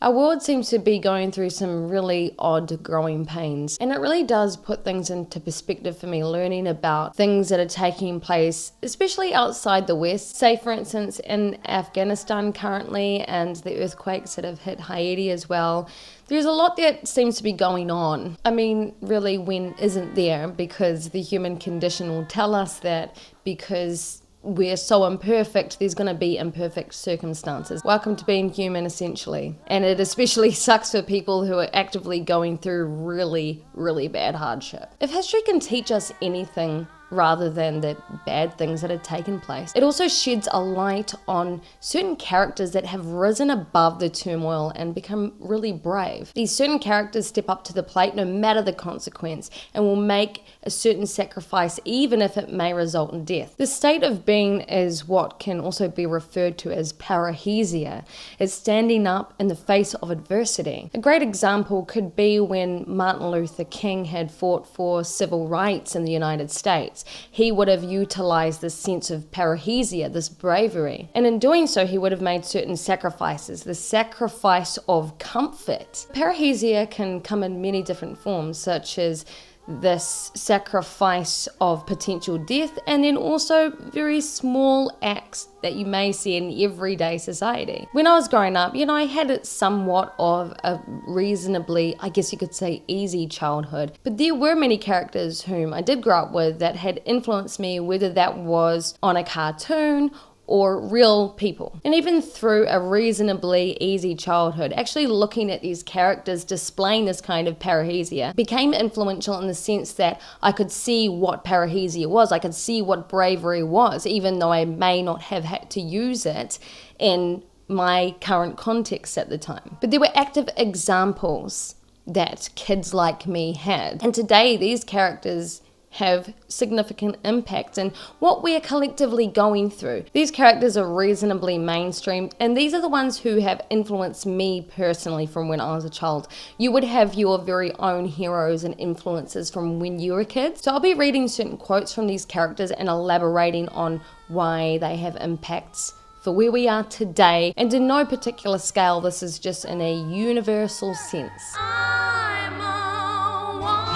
Our world seems to be going through some really odd growing pains, and it really does put things into perspective for me, learning about things that are taking place, especially outside the West. Say, for instance, in Afghanistan currently, and the earthquakes that have hit Haiti as well. There's a lot that seems to be going on. I mean, really, when isn't there? Because the human condition will tell us that because we're so imperfect, there's going to be imperfect circumstances. Welcome to being human, essentially. And it especially sucks for people who are actively going through really, really bad hardship. If history can teach us anything rather than the bad things that had taken place, it also sheds a light on certain characters that have risen above the turmoil and become really brave. These certain characters step up to the plate no matter the consequence and will make a certain sacrifice even if it may result in death. This state of being is what can also be referred to as parrhesia. It's standing up in the face of adversity. A great example could be when Martin Luther King had fought for civil rights in the United States. He would have utilized this sense of parrhesia, this bravery. And in doing so, he would have made certain sacrifices, the sacrifice of comfort. Parrhesia can come in many different forms, such as this sacrifice of potential death, and then also very small acts that you may see in everyday society. When I was growing up, I had it somewhat of a reasonably, I guess you could say, easy childhood. But there were many characters whom I did grow up with that had influenced me, whether that was on a cartoon or real people. And even through a reasonably easy childhood, actually looking at these characters displaying this kind of parrhesia became influential in the sense that I could see what parrhesia was. I could see what bravery was, even though I may not have had to use it in my current context at the time. But there were active examples that kids like me had. And today, these characters have significant impact in what we are collectively going through. These characters are reasonably mainstream, and these are the ones who have influenced me personally from when I was a child. You would have your very own heroes and influences from when you were a kid. So I'll be reading certain quotes from these characters and elaborating on why they have impacts for where we are today. And in no particular scale, this is just in a universal sense.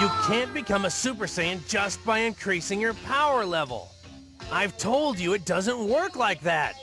You can't become a Super Saiyan just by increasing your power level. I've told you it doesn't work like that.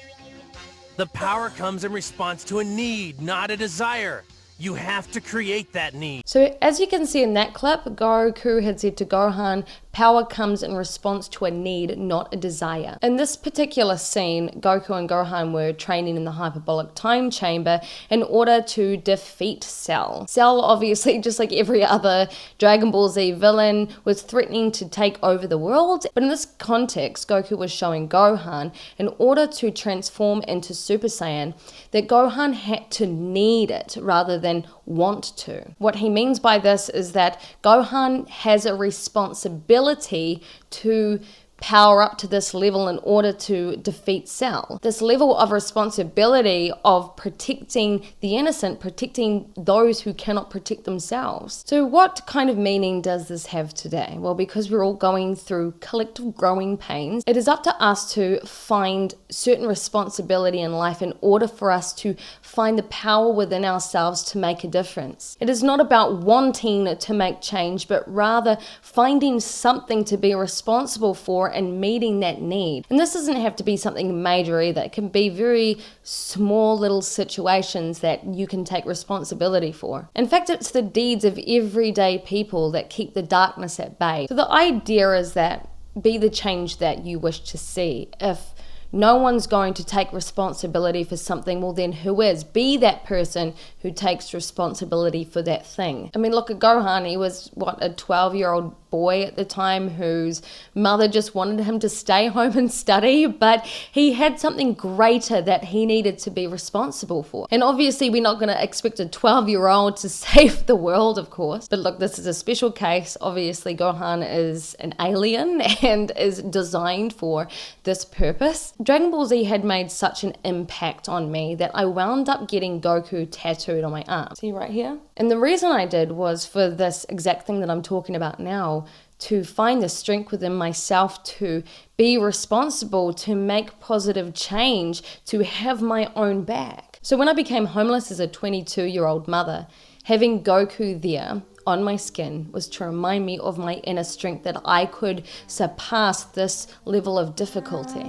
The power comes in response to a need, not a desire. You have to create that need. So as you can see in that clip, Goku had said to Gohan, power comes in response to a need, not a desire. In this particular scene, Goku and Gohan were training in the hyperbolic time chamber in order to defeat Cell. Cell, obviously, just like every other Dragon Ball Z villain, was threatening to take over the world. But in this context, Goku was showing Gohan, in order to transform into Super Saiyan, that Gohan had to need it rather than want to. What he means by this is that Gohan has a responsibility to power up to this level in order to defeat Cell. This level of responsibility of protecting the innocent, protecting those who cannot protect themselves. So what kind of meaning does this have today? Well, because we're all going through collective growing pains, it is up to us to find certain responsibility in life in order for us to find the power within ourselves to make a difference. It is not about wanting to make change, but rather finding something to be responsible for and meeting that need. And this doesn't have to be something major either. It can be very small little situations that you can take responsibility for. In fact, it's the deeds of everyday people that keep the darkness at bay. So the idea is that be the change that you wish to see. If no one's going to take responsibility for something, well then who is? Be that person who takes responsibility for that thing. I mean, look at Gohan. He was, a 12-year-old boy at the time whose mother just wanted him to stay home and study, but he had something greater that he needed to be responsible for. And obviously we're not going to expect a 12-year-old to save the world, of course. But look, this is a special case. Obviously Gohan is an alien and is designed for this purpose. Dragon Ball Z had made such an impact on me that I wound up getting Goku tattooed on my arm. See right here? And the reason I did was for this exact thing that I'm talking about now, to find the strength within myself to be responsible, to make positive change, to have my own back. So when I became homeless as a 22-year-old mother, having Goku there on my skin was to remind me of my inner strength, that I could surpass this level of difficulty.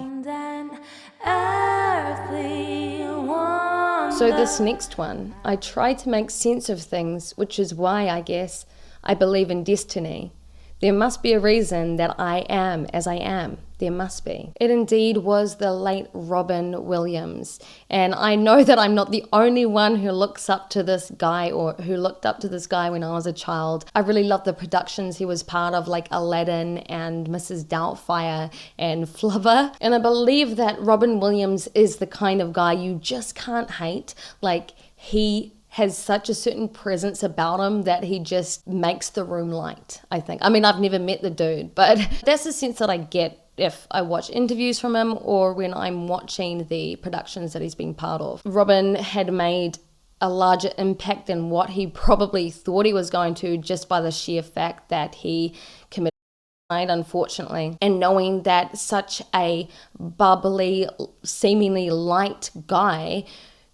So this next one, I try to make sense of things, which is why I guess I believe in destiny. There must be a reason that I am as I am. There must be. It indeed was the late Robin Williams. And I know that I'm not the only one who looks up to this guy, or who looked up to this guy when I was a child. I really love the productions he was part of, like Aladdin and Mrs. Doubtfire and Flubber. And I believe that Robin Williams is the kind of guy you just can't hate. Like, he has such a certain presence about him that he just makes the room light, I think. I mean, I've never met the dude, but that's the sense that I get if I watch interviews from him or when I'm watching the productions that he's been part of. Robin had made a larger impact than what he probably thought he was going to, just by the sheer fact that he committed suicide, unfortunately. And knowing that such a bubbly, seemingly light guy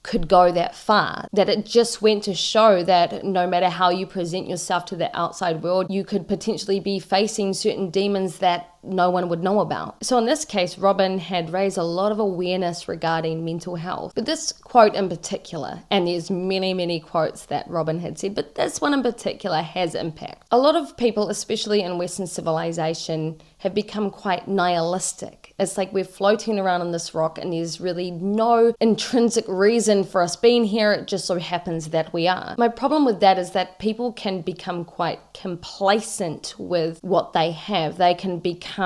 could go that far, that it just went to show that no matter how you present yourself to the outside world, you could potentially be facing certain demons that no one would know about. So in this case, Robin had raised a lot of awareness regarding mental health. But this quote in particular, and there's many quotes that Robin had said, but this one in particular has impact. A lot of people, especially in Western civilization, have become quite nihilistic. It's like we're floating around on this rock and there's really no intrinsic reason for us being here. It just so happens that we are. My problem with that is that people can become quite complacent with what they have. They can become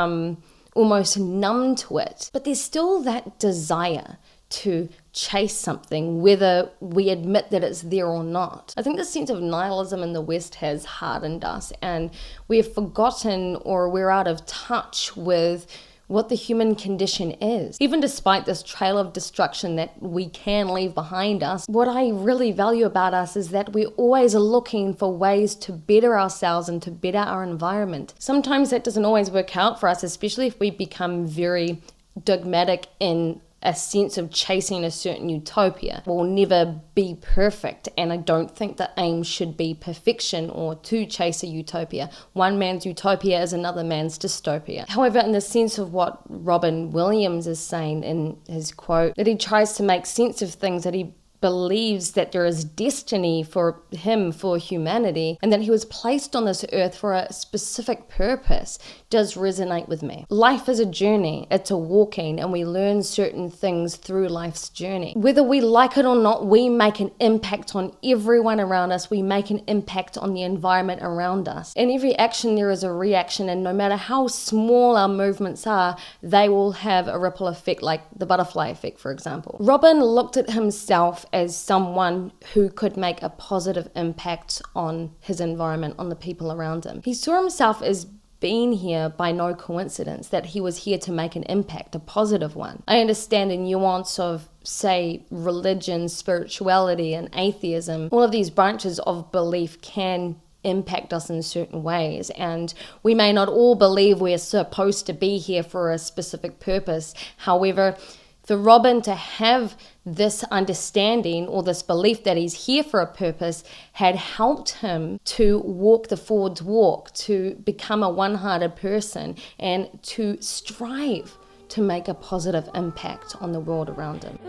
almost numb to it. But there's still that desire to chase something, whether we admit that it's there or not. I think the sense of nihilism in the West has hardened us, and we've forgotten, or we're out of touch with what the human condition is. Even despite this trail of destruction that we can leave behind us, what I really value about us is that we're always looking for ways to better ourselves and to better our environment. Sometimes that doesn't always work out for us, especially if we become very dogmatic in a sense of chasing a certain utopia. We'll never be perfect, and I don't think the aim should be perfection or to chase a utopia. One man's utopia is another man's dystopia. However, in the sense of what Robin Williams is saying in his quote, that he tries to make sense of things, that he believes that there is destiny for him, for humanity, and that he was placed on this earth for a specific purpose, does resonate with me. Life is a journey, it's a walking, and we learn certain things through life's journey. Whether we like it or not, we make an impact on everyone around us, we make an impact on the environment around us. In every action there is a reaction, and no matter how small our movements are, they will have a ripple effect, like the butterfly effect, for example. Robin looked at himself as someone who could make a positive impact on his environment, on the people around him. He saw himself as being here by no coincidence, that he was here to make an impact, a positive one. I understand the nuance of, say, religion, spirituality, and atheism. All of these branches of belief can impact us in certain ways, and we may not all believe we're supposed to be here for a specific purpose. However, for Robin to have this understanding or this belief that he's here for a purpose had helped him to walk the forward walk, to become a one-hearted person, and to strive to make a positive impact on the world around him.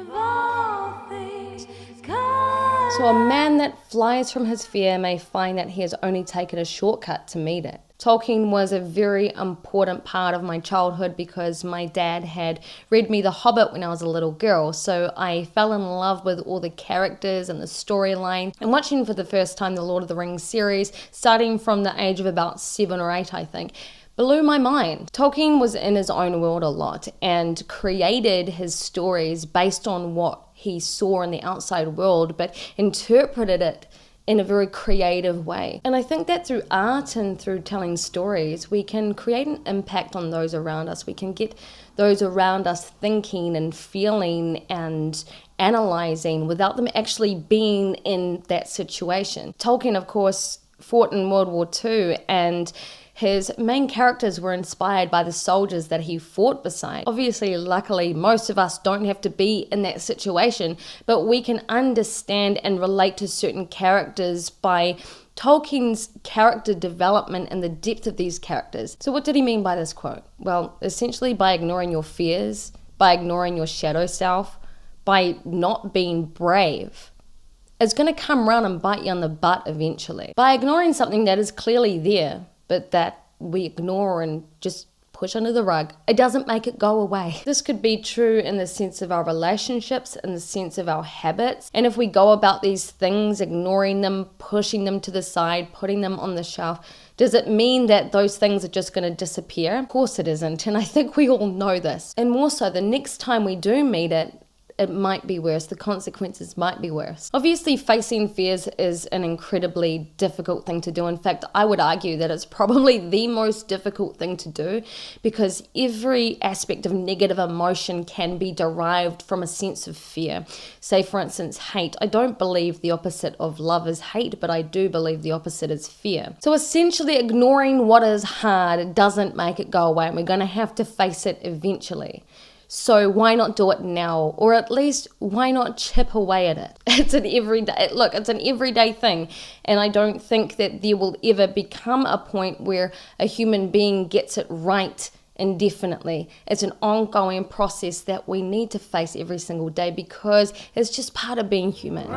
So a man that flies from his fear may find that he has only taken a shortcut to meet it. Tolkien was a very important part of my childhood because my dad had read me The Hobbit when I was a little girl, so I fell in love with all the characters and the storyline. And watching for the first time the Lord of the Rings series, starting from the age of about 7 or 8, I think, blew my mind. Tolkien was in his own world a lot and created his stories based on what he saw in the outside world, but interpreted it in a very creative way. And I think that through art and through telling stories, we can create an impact on those around us. We can get those around us thinking and feeling and analyzing without them actually being in that situation. Tolkien, of course, fought in World War II, and his main characters were inspired by the soldiers that he fought beside. Obviously, luckily, most of us don't have to be in that situation, but we can understand and relate to certain characters by Tolkien's character development and the depth of these characters. So what did he mean by this quote? Well, essentially by ignoring your fears, by ignoring your shadow self, by not being brave, it's going to come around and bite you on the butt eventually. By ignoring something that is clearly there, but that we ignore and just push under the rug, it doesn't make it go away. This could be true in the sense of our relationships, in the sense of our habits. And if we go about these things, ignoring them, pushing them to the side, putting them on the shelf, does it mean that those things are just going to disappear? Of course it isn't. And I think we all know this. And more so, the next time we do meet it, it might be worse. The consequences might be worse. Obviously, facing fears is an incredibly difficult thing to do. In fact, I would argue that it's probably the most difficult thing to do, because every aspect of negative emotion can be derived from a sense of fear. Say, for instance, hate. I don't believe the opposite of love is hate, but I do believe the opposite is fear. So essentially, ignoring what is hard doesn't make it go away, and we're going to have to face it eventually. So why not do it now? Or at least, why not chip away at it? It's an everyday thing. And I don't think that there will ever become a point where a human being gets it right indefinitely. It's an ongoing process that we need to face every single day, because it's just part of being human.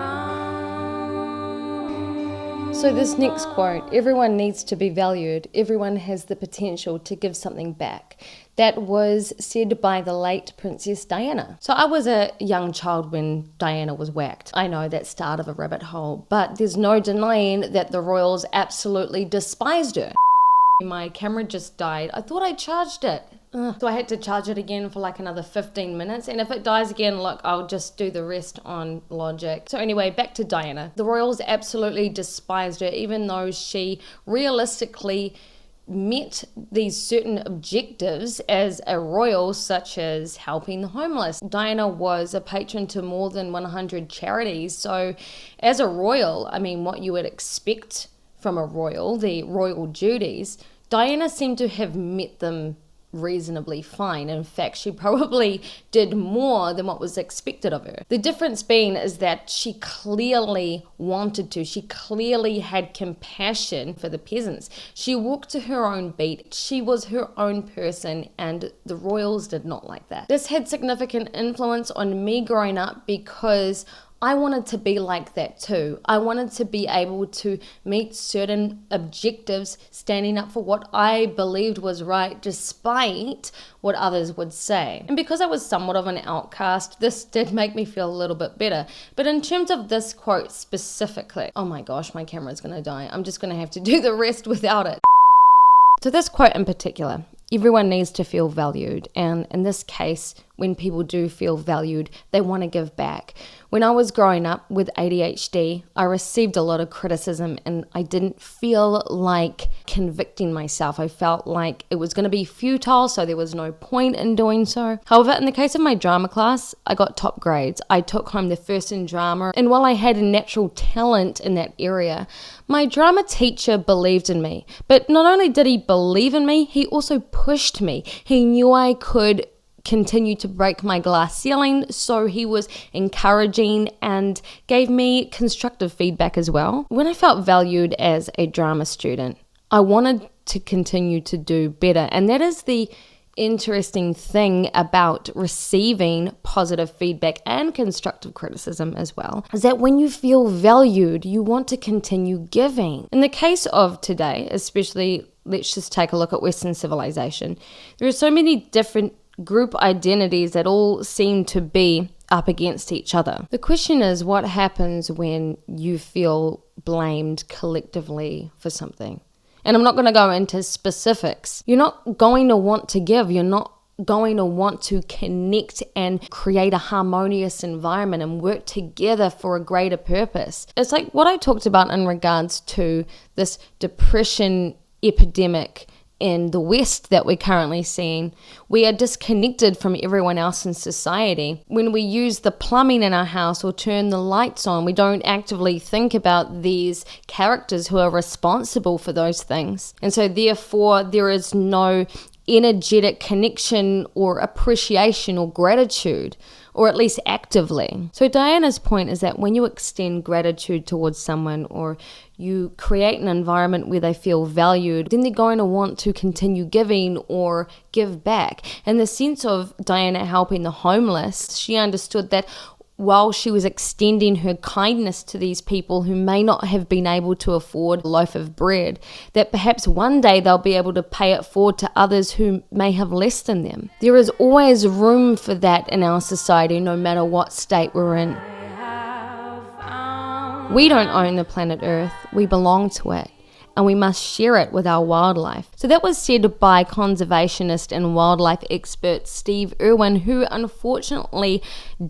So this next quote, everyone needs to be valued. Everyone has the potential to give something back. That was said by the late Princess Diana. So I was a young child when Diana was whacked. I know that's start of a rabbit hole, but there's no denying that the royals absolutely despised her. My camera just died. I thought I charged it. So I had to charge it again for like another 15 minutes. And if it dies again, look, I'll just do the rest on Logic. So anyway, back to Diana. The royals absolutely despised her, even though she realistically met these certain objectives as a royal, such as helping the homeless. Diana was a patron to more than 100 charities. So as a royal, I mean, what you would expect from a royal, the royal duties, Diana seemed to have met them reasonably fine. In fact, she probably did more than what was expected of her. The difference being is that she clearly wanted to. She clearly had compassion for the peasants. She walked to her own beat. She was her own person, and the royals did not like that. This had significant influence on me growing up, because I wanted to be like that too. I wanted to be able to meet certain objectives, standing up for what I believed was right, despite what others would say. And because I was somewhat of an outcast, this did make me feel a little bit better. But in terms of this quote specifically, oh my gosh, my camera's gonna die. I'm just gonna have to do the rest without it. So this quote in particular, everyone needs to feel valued. And in this case, when people do feel valued, they want to give back. When I was growing up with ADHD, I received a lot of criticism, and I didn't feel like convicting myself. I felt like it was going to be futile, so there was no point in doing so. However, in the case of my drama class, I got top grades. I took home the first in drama, and while I had a natural talent in that area, my drama teacher believed in me. But not only did he believe in me, he also pushed me. He knew I could continue to break my glass ceiling, so he was encouraging and gave me constructive feedback as well. When I felt valued as a drama student, I wanted to continue to do better, and that is the interesting thing about receiving positive feedback and constructive criticism as well, is that when you feel valued, you want to continue giving. In the case of today, especially, let's just take a look at Western civilization. There are so many different group identities that all seem to be up against each other. The question is, what happens when you feel blamed collectively for something? And I'm not going to go into specifics. You're not going to want to give. You're not going to want to connect and create a harmonious environment and work together for a greater purpose. It's like what I talked about in regards to this depression epidemic in the West that we're currently seeing, we are disconnected from everyone else in society. When we use the plumbing in our house or turn the lights on, we don't actively think about these characters who are responsible for those things. And so therefore, there is no energetic connection or appreciation or gratitude, or at least actively. So Diana's point is that when you extend gratitude towards someone, or you create an environment where they feel valued, then they're going to want to continue giving or give back. In the sense of Diana helping the homeless, she understood that while she was extending her kindness to these people who may not have been able to afford a loaf of bread, that perhaps one day they'll be able to pay it forward to others who may have less than them. There is always room for that in our society, no matter what state we're in. We don't own the planet Earth, we belong to it, and we must share it with our wildlife. So that was said by conservationist and wildlife expert Steve Irwin, who unfortunately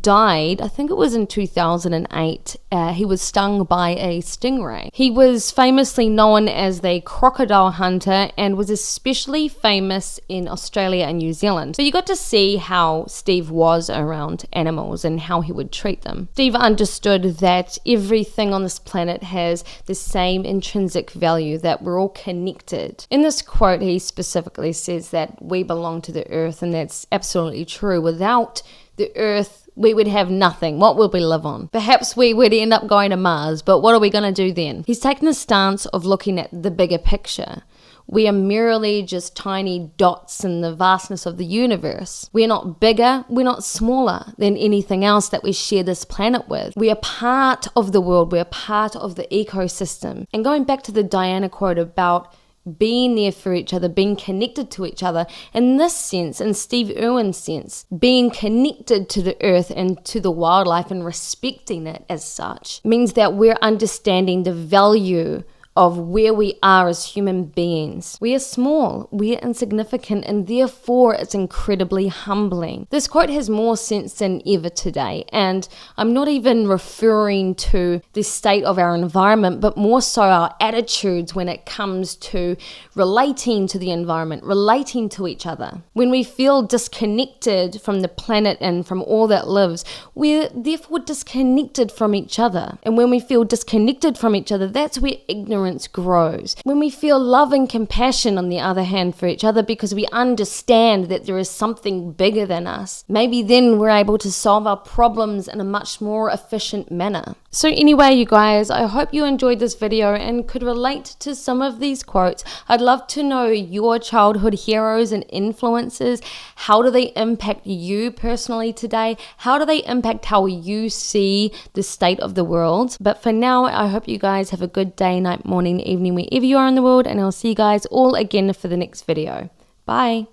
died, I think it was in 2008. He was stung by a stingray. He was famously known as the crocodile hunter and was especially famous in Australia and New Zealand. So you got to see how Steve was around animals and how he would treat them. Steve understood that everything on this planet has the same intrinsic value, that we're all connected. In this quote, he specifically says that we belong to the earth, and that's absolutely true. Without the earth, we would have nothing. What will we live on? Perhaps we would end up going to Mars, but what are we going to do then? He's taken the stance of looking at the bigger picture. We are merely just tiny dots in the vastness of the universe. We're not bigger, we're not smaller than anything else that we share this planet with. We are part of the world, we're part of the ecosystem. And going back to the Diana quote about being there for each other, being connected to each other, in this sense, in Steve Irwin's sense, being connected to the earth and to the wildlife and respecting it as such, means that we're understanding the value of where we are as human beings. We are small, we are insignificant, and therefore it's incredibly humbling. This quote has more sense than ever today, and I'm not even referring to the state of our environment, but more so our attitudes when it comes to relating to the environment, relating to each other. When we feel disconnected from the planet and from all that lives, we're therefore disconnected from each other. And when we feel disconnected from each other, that's where ignorance grows. When we feel love and compassion, on the other hand, for each other, because we understand that there is something bigger than us, maybe then we're able to solve our problems in a much more efficient manner. So anyway, you guys, I hope you enjoyed this video and could relate to some of these quotes. I'd love to know your childhood heroes and influences. How do they impact you personally today? How do they impact how you see the state of the world? But for now, I hope you guys have a good day, night, morning, evening, wherever you are in the world, and I'll see you guys all again for the next video. Bye.